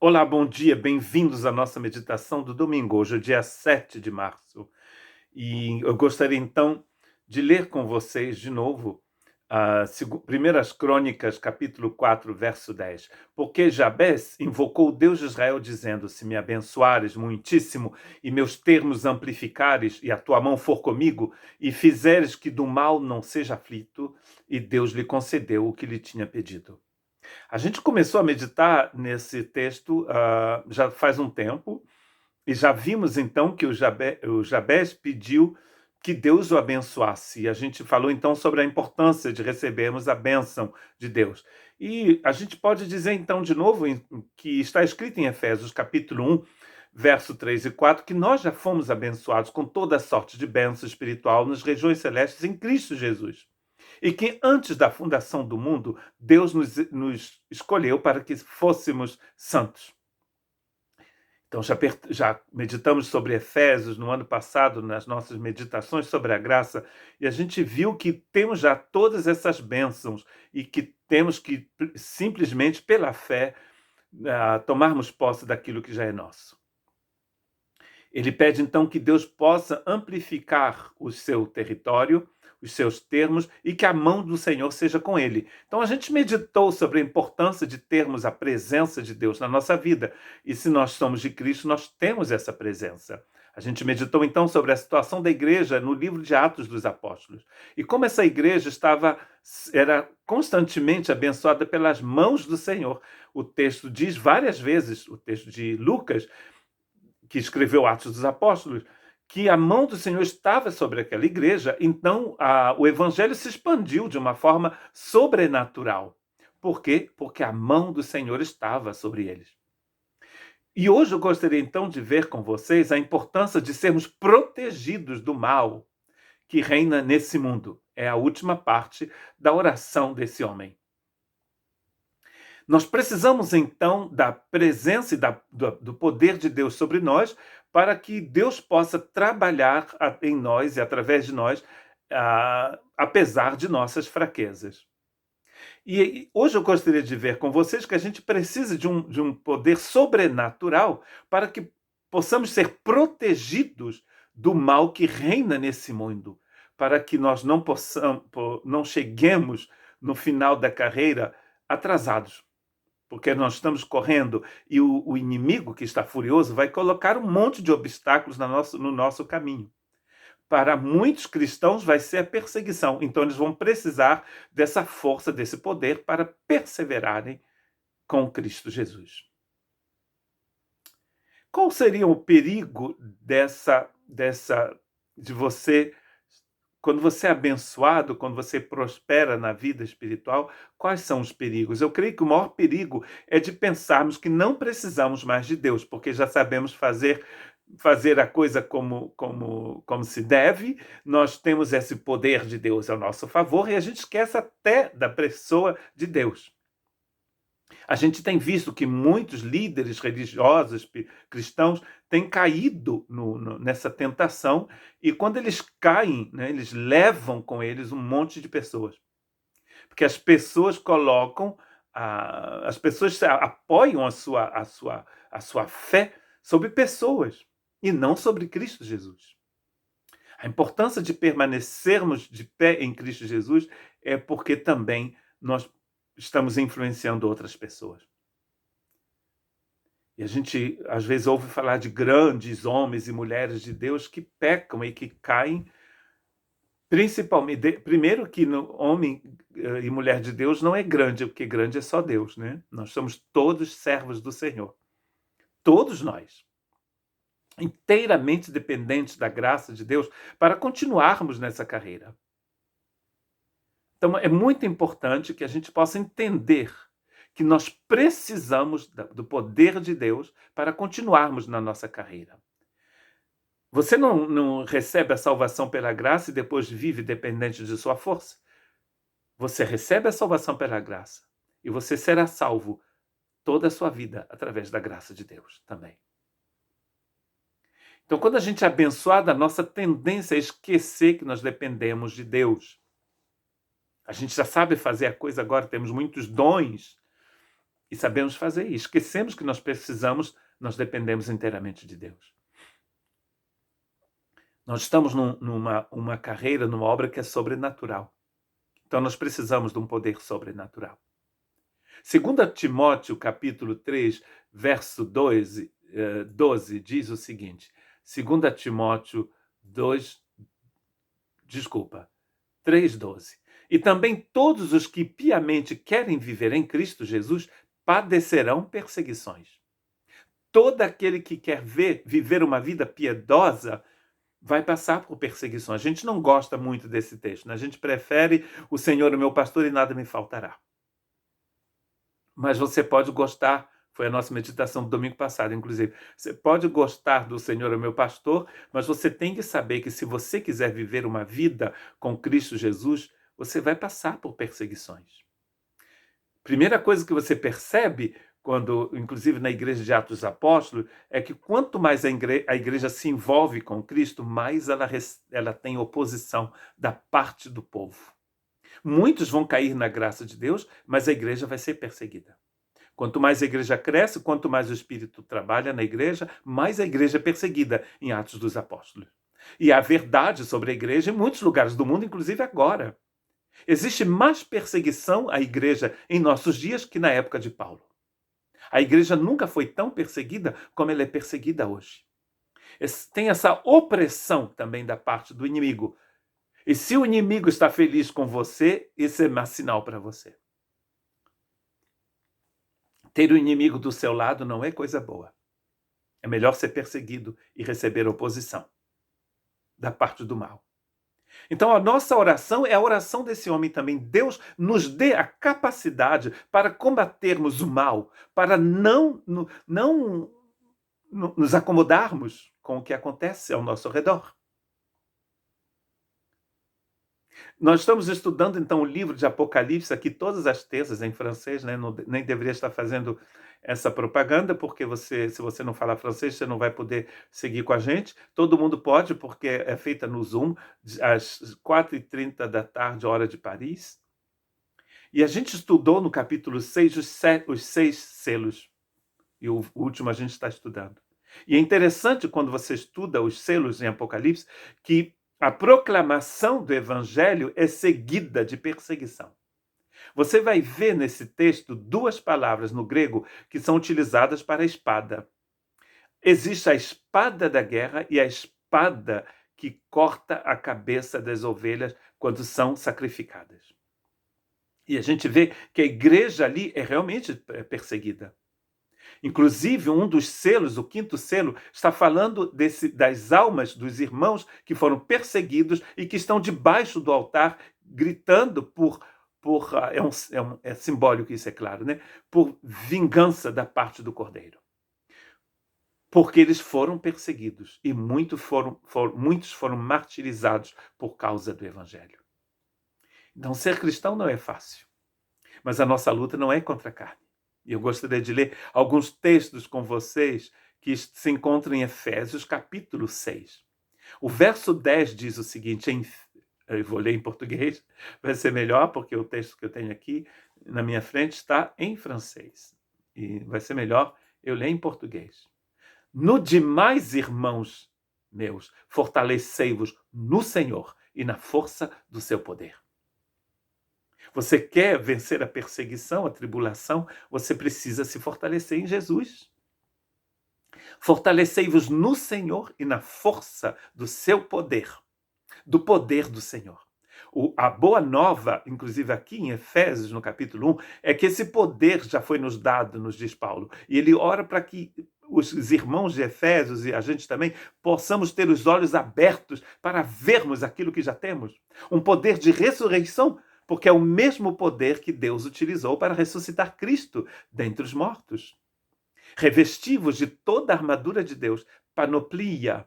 Olá, bom dia, bem-vindos à nossa meditação do domingo, hoje é o dia 7 de março. E eu gostaria então de ler com vocês de novo Primeiras Crônicas, capítulo 4, verso 10. Porque Jabés invocou o Deus de Israel, dizendo: Se me abençoares muitíssimo e meus termos amplificares, e a tua mão for comigo, e fizeres que do mal não seja aflito, e Deus lhe concedeu o que lhe tinha pedido. A gente começou a meditar nesse texto já faz um tempo, e já vimos então que o Jabés pediu que Deus o abençoasse. E a gente falou então sobre a importância de recebermos a bênção de Deus. E a gente pode dizer então de novo que está escrito em Efésios capítulo 1, verso 3 e 4, que nós já fomos abençoados com toda sorte de bênção espiritual nas regiões celestes em Cristo Jesus. E que antes da fundação do mundo, Deus nos escolheu para que fôssemos santos. Então, já meditamos sobre Efésios no ano passado, nas nossas meditações sobre a graça, e a gente viu que temos já todas essas bênçãos e que temos que, simplesmente pela fé, tomarmos posse daquilo que já é nosso. Ele pede então que Deus possa amplificar o seu território, os seus termos, e que a mão do Senhor seja com ele. Então a gente meditou sobre a importância de termos a presença de Deus na nossa vida. E se nós somos de Cristo, nós temos essa presença. A gente meditou então sobre a situação da igreja no livro de Atos dos Apóstolos. E como essa igreja era constantemente abençoada pelas mãos do Senhor. O texto diz várias vezes, o texto de Lucas, que escreveu Atos dos Apóstolos, que a mão do Senhor estava sobre aquela igreja, então o evangelho se expandiu de uma forma sobrenatural. Por quê? Porque a mão do Senhor estava sobre eles. E hoje eu gostaria então de ver com vocês a importância de sermos protegidos do mal que reina nesse mundo. É a última parte da oração desse homem. Nós precisamos, então, da presença e do poder de Deus sobre nós para que Deus possa trabalhar em nós e através de nós, apesar de nossas fraquezas. E hoje eu gostaria de ver com vocês que a gente precisa de um poder sobrenatural para que possamos ser protegidos do mal que reina nesse mundo, para que nós não cheguemos no final da carreira atrasados. Porque nós estamos correndo e o inimigo que está furioso vai colocar um monte de obstáculos no nosso caminho. Para muitos cristãos vai ser a perseguição, então eles vão precisar dessa força, desse poder para perseverarem com Cristo Jesus. Qual seria o perigo de você, quando você é abençoado, quando você prospera na vida espiritual, quais são os perigos? Eu creio que o maior perigo é de pensarmos que não precisamos mais de Deus, porque já sabemos fazer a coisa como se deve, nós temos esse poder de Deus ao nosso favor e a gente esquece até da pessoa de Deus. A gente tem visto que muitos líderes religiosos cristãos têm caído nessa tentação, e quando eles caem, né, eles levam com eles um monte de pessoas. Porque as pessoas as pessoas apoiam a sua fé sobre pessoas e não sobre Cristo Jesus. A importância de permanecermos de pé em Cristo Jesus é porque também nós estamos influenciando outras pessoas. E a gente, às vezes, ouve falar de grandes homens e mulheres de Deus que pecam e que caem, principalmente, primeiro que homem e mulher de Deus não é grande, porque grande é só Deus, né? Nós somos todos servos do Senhor. Todos nós. Inteiramente dependentes da graça de Deus para continuarmos nessa carreira. Então, é muito importante que a gente possa entender que nós precisamos do poder de Deus para continuarmos na nossa carreira. Você não recebe a salvação pela graça e depois vive dependente de sua força. Você recebe a salvação pela graça e você será salvo toda a sua vida através da graça de Deus também. Então, quando a gente é abençoado, a nossa tendência é esquecer que nós dependemos de Deus. A gente já sabe fazer a coisa agora, temos muitos dons, E sabemos fazer isso. Esquecemos que nós dependemos inteiramente de Deus. Nós estamos numa carreira, numa obra que é sobrenatural. Então nós precisamos de um poder sobrenatural. 2 Timóteo, capítulo 3, verso 12, diz o seguinte. 2 Timóteo 3:12. E também todos os que piamente querem viver em Cristo Jesus padecerão perseguições. Todo aquele que quer viver uma vida piedosa vai passar por perseguições. A gente não gosta muito desse texto, né? A gente prefere o Senhor é meu pastor e nada me faltará. Mas você pode gostar, foi a nossa meditação do domingo passado, inclusive. Você pode gostar do Senhor é meu pastor, mas você tem que saber que se você quiser viver uma vida com Cristo Jesus, você vai passar por perseguições. Primeira coisa que você percebe, quando, inclusive na igreja de Atos dos Apóstolos, é que quanto mais a igreja se envolve com Cristo, mais ela tem oposição da parte do povo. Muitos vão cair na graça de Deus, mas a igreja vai ser perseguida. Quanto mais a igreja cresce, quanto mais o Espírito trabalha na igreja, mais a igreja é perseguida em Atos dos Apóstolos. E há verdade sobre a igreja em muitos lugares do mundo, inclusive agora. Existe mais perseguição à igreja em nossos dias que na época de Paulo. A igreja nunca foi tão perseguida como ela é perseguida hoje. Tem essa opressão também da parte do inimigo. E se o inimigo está feliz com você, isso é mais sinal para você. Ter o inimigo do seu lado não é coisa boa. É melhor ser perseguido e receber oposição da parte do mal. Então a nossa oração é a oração desse homem também. Deus nos dê a capacidade para combatermos o mal, para não nos acomodarmos com o que acontece ao nosso redor. Nós estamos estudando, então, o livro de Apocalipse aqui todas as terças em francês, né? Nem deveria estar fazendo essa propaganda, porque se você não falar francês, você não vai poder seguir com a gente. Todo mundo pode, porque é feita no Zoom, às 4h30 da tarde, hora de Paris. E a gente estudou no capítulo 6 os 6 selos. E o último a gente está estudando. E é interessante quando você estuda os selos em Apocalipse, que a proclamação do evangelho é seguida de perseguição. Você vai ver nesse texto duas palavras no grego que são utilizadas para a espada. Existe a espada da guerra e a espada que corta a cabeça das ovelhas quando são sacrificadas. E a gente vê que a igreja ali é realmente perseguida. Inclusive, um dos selos, o 5º selo, está falando das almas dos irmãos que foram perseguidos e que estão debaixo do altar, gritando é simbólico isso, é claro, né? Por vingança da parte do Cordeiro. Porque eles foram perseguidos e muitos foram martirizados por causa do Evangelho. Então, ser cristão não é fácil, mas a nossa luta não é contra a carne. E eu gostaria de ler alguns textos com vocês que se encontram em Efésios, capítulo 6. O verso 10 diz o seguinte, eu vou ler em português, vai ser melhor, porque o texto que eu tenho aqui na minha frente está em francês. E vai ser melhor eu ler em português. No demais, irmãos meus, fortalecei-vos no Senhor e na força do seu poder. Você quer vencer a perseguição, a tribulação, você precisa se fortalecer em Jesus. Fortalecei-vos no Senhor e na força do seu poder, do poder do Senhor. A boa nova, inclusive aqui em Efésios, no capítulo 1, é que esse poder já foi nos dado, nos diz Paulo. E ele ora para que os irmãos de Efésios e a gente também possamos ter os olhos abertos para vermos aquilo que já temos. Um poder de ressurreição, porque é o mesmo poder que Deus utilizou para ressuscitar Cristo dentre os mortos. Revesti-vos de toda a armadura de Deus, panoplia.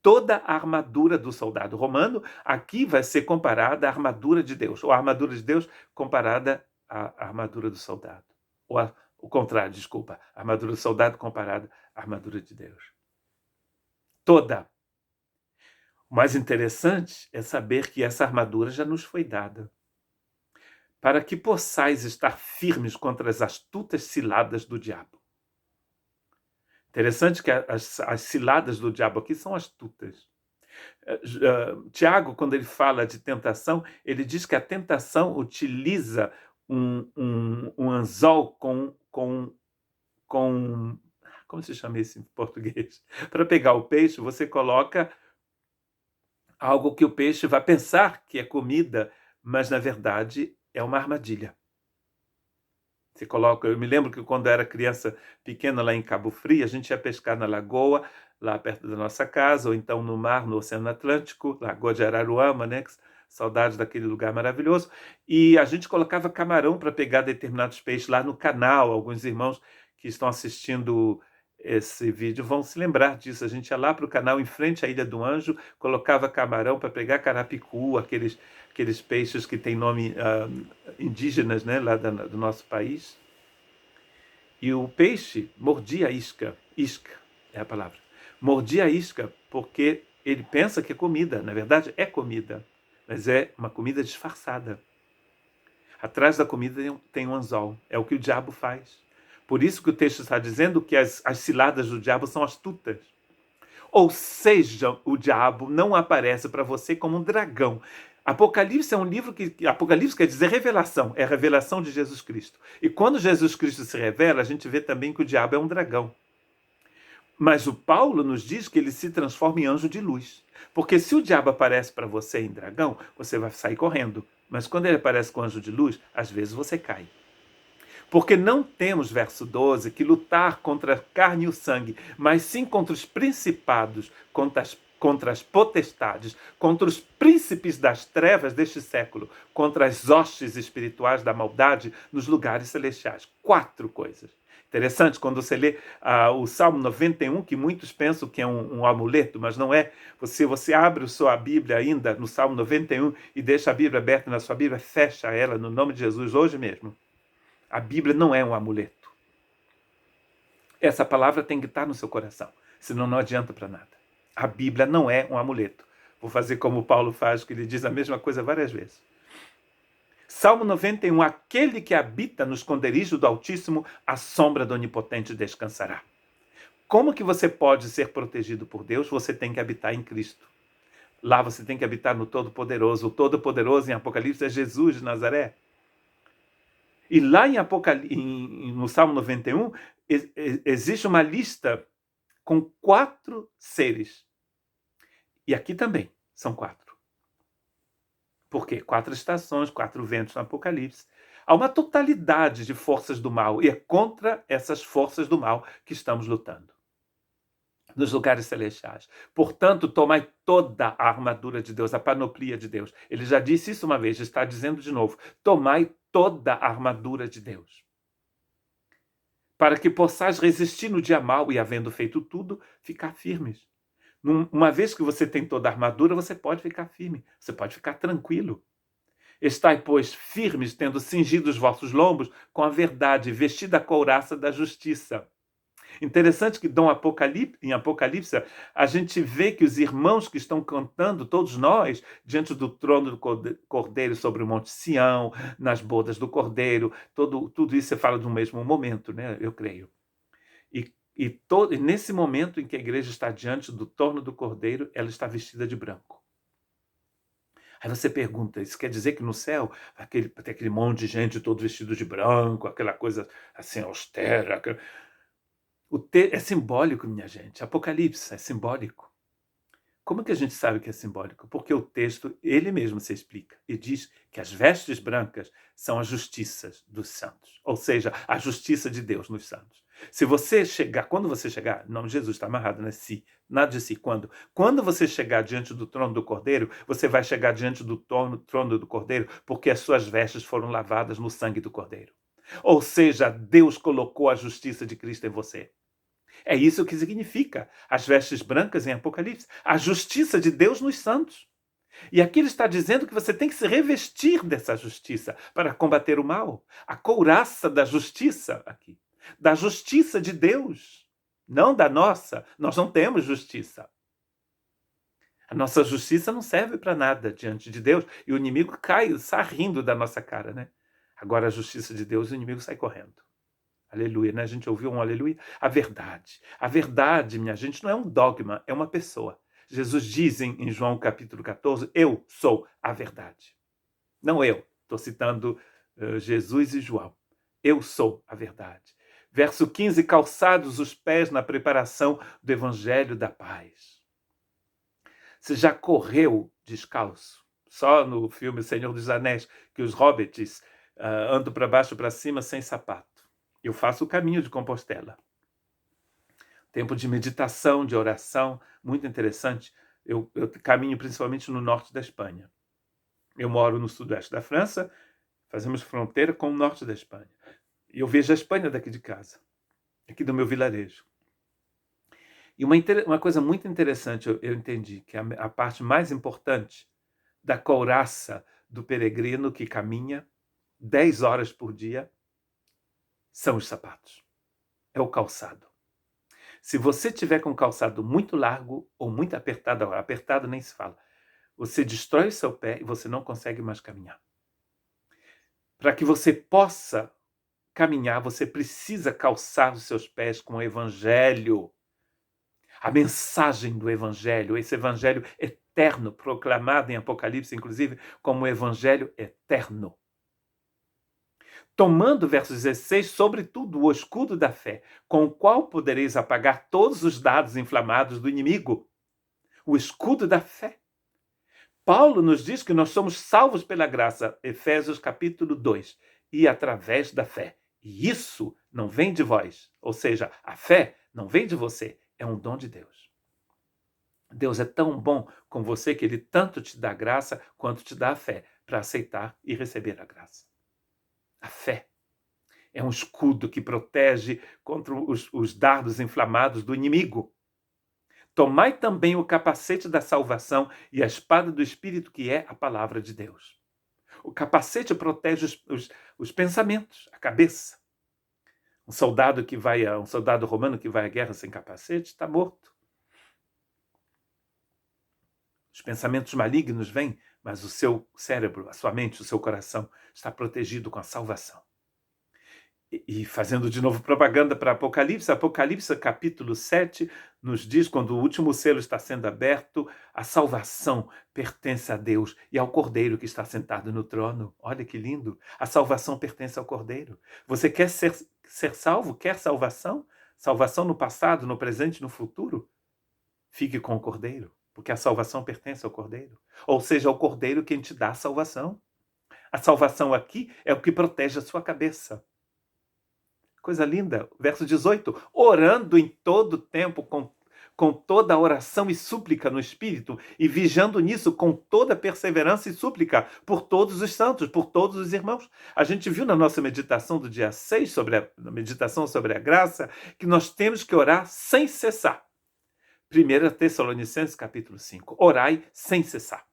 Toda a armadura do soldado romano, aqui vai ser comparada à armadura de Deus, ou a armadura de Deus comparada à armadura do soldado. Ou o contrário, desculpa, a armadura do soldado comparada à armadura de Deus. Toda. O mais interessante é saber que essa armadura já nos foi dada para que possais estar firmes contra as astutas ciladas do diabo. Interessante que as ciladas do diabo aqui são astutas. Tiago, quando ele fala de tentação, ele diz que a tentação utiliza um anzol com como se chama isso em português? Para pegar o peixe, você coloca algo que o peixe vai pensar que é comida, mas na verdade é uma armadilha. Você coloca, eu me lembro que quando eu era criança pequena lá em Cabo Frio, a gente ia pescar na lagoa, lá perto da nossa casa, ou então no mar, no Oceano Atlântico, Lagoa de Araruama, né? Saudades daquele lugar maravilhoso. E a gente colocava camarão para pegar determinados peixes lá no canal. Alguns irmãos que estão assistindo esse vídeo vão se lembrar disso. A gente ia lá para o canal em frente à Ilha do Anjo, colocava camarão para pegar carapicu, aqueles peixes que têm nome indígenas, né, lá do nosso país. E o peixe mordia a isca é a palavra, mordia a isca porque ele pensa que é comida, na verdade é comida, mas é uma comida disfarçada. Atrás da comida tem um anzol, é o que o diabo faz. Por isso que o texto está dizendo que as ciladas do diabo são astutas. Ou seja, o diabo não aparece para você como um dragão. Apocalipse é um livro que... Apocalipse quer dizer revelação, é a revelação de Jesus Cristo. E quando Jesus Cristo se revela, a gente vê também que o diabo é um dragão. Mas o Paulo nos diz que ele se transforma em anjo de luz. Porque se o diabo aparece para você em dragão, você vai sair correndo. Mas quando ele aparece com anjo de luz, às vezes você cai. Porque não temos, verso 12, que lutar contra a carne e o sangue, mas sim contra os principados, contra as potestades, contra os príncipes das trevas deste século, contra as hostes espirituais da maldade nos lugares celestiais. 4 coisas. Interessante, quando você lê o Salmo 91, que muitos pensam que é um amuleto, mas não é. Você abre a sua Bíblia ainda no Salmo 91 e deixa a Bíblia aberta na sua Bíblia, fecha ela no nome de Jesus hoje mesmo. A Bíblia não é um amuleto. Essa palavra tem que estar no seu coração, senão não adianta para nada. A Bíblia não é um amuleto. Vou fazer como Paulo faz, que ele diz a mesma coisa várias vezes. Salmo 91, aquele que habita no esconderijo do Altíssimo, à sombra do Onipotente descansará. Como que você pode ser protegido por Deus? Você tem que habitar em Cristo. Lá você tem que habitar no Todo-Poderoso. O Todo-Poderoso em Apocalipse é Jesus de Nazaré. E lá no Salmo 91, existe uma lista com 4 seres. E aqui também são 4. Por quê? 4 estações, 4 ventos no Apocalipse. Há uma totalidade de forças do mal, e é contra essas forças do mal que estamos lutando nos lugares celestiais. Portanto, tomai toda a armadura de Deus, a panoplia de Deus. Ele já disse isso uma vez, está dizendo de novo. Tomai toda a armadura de Deus, para que possais resistir no dia mau e, havendo feito tudo, ficar firmes. Uma vez que você tem toda a armadura, você pode ficar firme, você pode ficar tranquilo. Estai, pois, firmes, tendo cingido os vossos lombos com a verdade, vestida a couraça da justiça. Interessante que em Apocalipse a gente vê que os irmãos que estão cantando, todos nós, diante do trono do Cordeiro sobre o Monte Sião, nas bodas do Cordeiro, tudo isso se fala de um mesmo momento, né? Eu creio. E nesse momento em que a igreja está diante do trono do Cordeiro, ela está vestida de branco. Aí você pergunta, isso quer dizer que no céu tem aquele monte de gente todo vestido de branco, aquela coisa assim austera... É simbólico, minha gente. Apocalipse é simbólico. Como que a gente sabe que é simbólico? Porque o texto, ele mesmo se explica e diz que as vestes brancas são as justiças dos santos. Ou seja, a justiça de Deus nos santos. Quando você chegar, o nome de Jesus está amarrado nesse, nada de si, quando você chegar diante do trono do Cordeiro, você vai chegar diante do trono do Cordeiro porque as suas vestes foram lavadas no sangue do Cordeiro. Ou seja, Deus colocou a justiça de Cristo em você. É isso que significa as vestes brancas em Apocalipse. A justiça de Deus nos santos. E aqui ele está dizendo que você tem que se revestir dessa justiça para combater o mal. A couraça da justiça aqui. Da justiça de Deus. Não da nossa. Nós não temos justiça. A nossa justiça não serve para nada diante de Deus. E o inimigo sai rindo da nossa cara, né? Agora a justiça de Deus, o inimigo sai correndo. Aleluia, né? A gente ouviu um aleluia? A verdade, minha gente, não é um dogma, é uma pessoa. Jesus diz em João capítulo 14, eu sou a verdade. Não eu, estou citando Jesus e João. Eu sou a verdade. Verso 15, calçados os pés na preparação do evangelho da paz. Você já correu descalço? Só no filme Senhor dos Anéis, que os hobbits andam para baixo e para cima sem sapato. Eu faço o caminho de Compostela. Tempo de meditação, de oração, muito interessante. Eu caminho principalmente no norte da Espanha. Eu moro no sudoeste da França, fazemos fronteira com o norte da Espanha. E eu vejo a Espanha daqui de casa, aqui do meu vilarejo. E uma coisa muito interessante eu entendi, que a parte mais importante da couraça do peregrino que caminha 10 horas por dia são os sapatos. É o calçado. Se você tiver com o calçado muito largo ou muito apertado, apertado nem se fala, você destrói o seu pé e você não consegue mais caminhar. Para que você possa caminhar, você precisa calçar os seus pés com o evangelho. A mensagem do evangelho, esse evangelho eterno, proclamado em Apocalipse, inclusive, como o evangelho eterno. Tomando, verso 16, sobretudo o escudo da fé, com o qual podereis apagar todos os dardos inflamados do inimigo. O escudo da fé. Paulo nos diz que nós somos salvos pela graça, Efésios capítulo 2, e através da fé. E isso não vem de vós, ou seja, a fé não vem de você, é um dom de Deus. Deus é tão bom com você que ele tanto te dá graça quanto te dá a fé para aceitar e receber a graça. A fé é um escudo que protege contra os dardos inflamados do inimigo. Tomai também o capacete da salvação e a espada do Espírito, que é a palavra de Deus. O capacete protege os pensamentos, a cabeça. Um soldado romano que vai à guerra sem capacete está morto. Os pensamentos malignos vêm, mas o seu cérebro, a sua mente, o seu coração está protegido com a salvação. E fazendo de novo propaganda para Apocalipse capítulo 7 nos diz, quando o último selo está sendo aberto, a salvação pertence a Deus e ao Cordeiro que está sentado no trono. Olha que lindo! A salvação pertence ao Cordeiro. Você quer ser salvo? Quer salvação? Salvação no passado, no presente e no futuro? Fique com o Cordeiro, porque a salvação pertence ao Cordeiro. Ou seja, ao Cordeiro quem te dá a salvação. A salvação aqui é o que protege a sua cabeça. Coisa linda, verso 18, orando em todo tempo com toda oração e súplica no Espírito, e vigiando nisso com toda perseverança e súplica por todos os santos, por todos os irmãos. A gente viu na nossa meditação do dia 6, na meditação sobre a graça, que nós temos que orar sem cessar. 1 Tessalonicenses capítulo 5, orai sem cessar.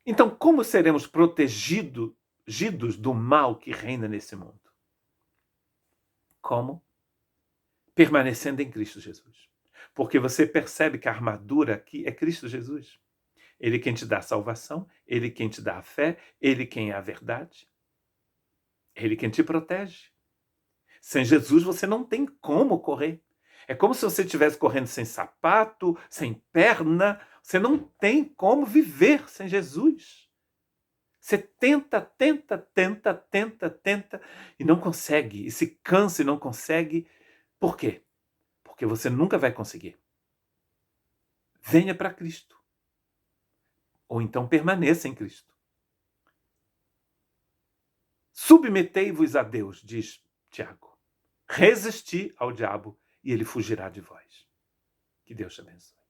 Então, como seremos protegidos do mal que reina nesse mundo? Como? Permanecendo em Cristo Jesus. Porque você percebe que a armadura aqui é Cristo Jesus. Ele quem te dá a salvação, ele quem te dá a fé, ele quem é a verdade. Ele quem te protege. Sem Jesus você não tem como correr. É como se você estivesse correndo sem sapato, sem perna. Você não tem como viver sem Jesus. Você tenta e não consegue. E se cansa e não consegue. Por quê? Porque você nunca vai conseguir. Venha para Cristo. Ou então permaneça em Cristo. Submetei-vos a Deus, diz Tiago. Resisti ao diabo e ele fugirá de vós. Que Deus te abençoe.